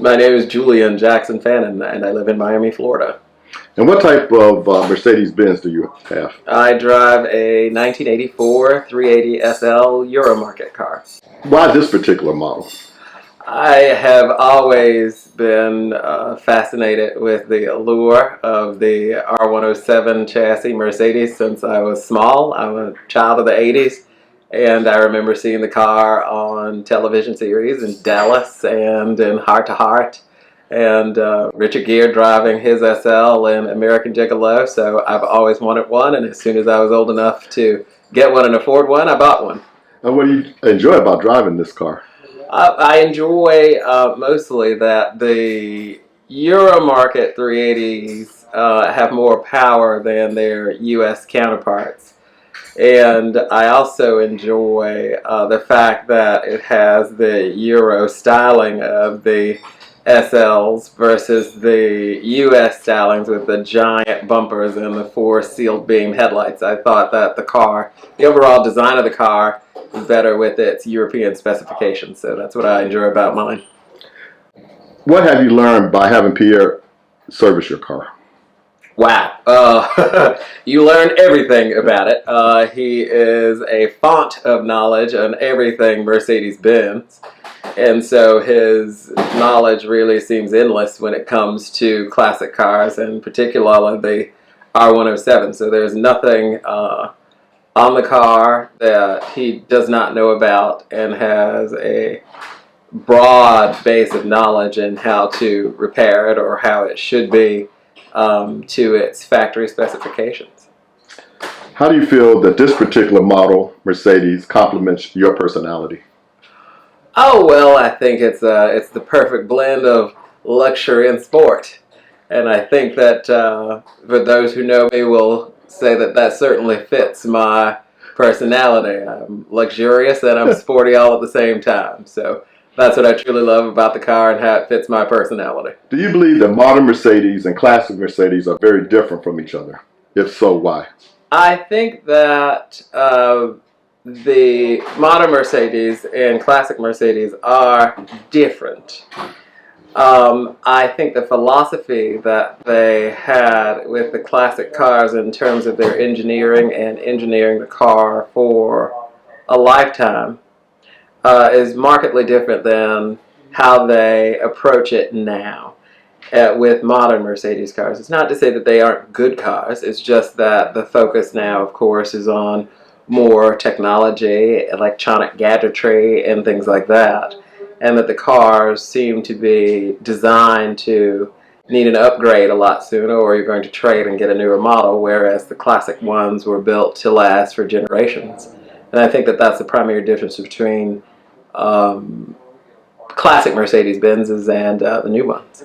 My name is Julian Jackson Fannin, and I live in Miami, Florida. And what type of Mercedes Benz do you have? I drive a 1984 380 SL Euromarket car. Why this particular model? I have always been fascinated with the allure of the R107 chassis Mercedes since I was small. I'm a child of the 80s, and I remember seeing the car on television series in Dallas and in Heart to Heart, and Richard Gere driving his SL in American Gigolo, so I've always wanted one, and as soon as I was old enough to get one and afford one, I bought one. And what do you enjoy about driving this car? I enjoy mostly that the Euromarket 380s have more power than their US counterparts. And I also enjoy the fact that it has the Euro styling of the SLs versus the US stylings with the giant bumpers and the 4 sealed beam headlights. I thought that the overall design of the car is better with its European specifications, so that's what I enjoy about mine. What have you learned by having Pierre service your car? Wow. You learn everything about it. He is a font of knowledge on everything Mercedes Benz. And so his knowledge really seems endless when it comes to classic cars, and particularly the R107. So there's nothing on the car that he does not know about, and has a broad base of knowledge in how to repair it or how it should be to its factory specifications. How do you feel that this particular model, Mercedes, complements your personality? Oh, well, I think it's the perfect blend of luxury and sport. And I think that for those who know me will say that that certainly fits my personality. I'm luxurious and I'm sporty all at the same time. So that's what I truly love about the car and how it fits my personality. Do you believe that modern Mercedes and classic Mercedes are very different from each other? If so, why? I think that the modern Mercedes and classic Mercedes are different. I think the philosophy that they had with the classic cars in terms of their engineering and engineering the car for a lifetime is markedly different than how they approach it now with modern Mercedes cars. It's not to say that they aren't good cars, it's just that the focus now, of course, is on more technology, electronic gadgetry, and things like that. And that the cars seem to be designed to need an upgrade a lot sooner, or you're going to trade and get a newer model, whereas the classic ones were built to last for generations. And I think that that's the primary difference between classic Mercedes Benzes and the new ones.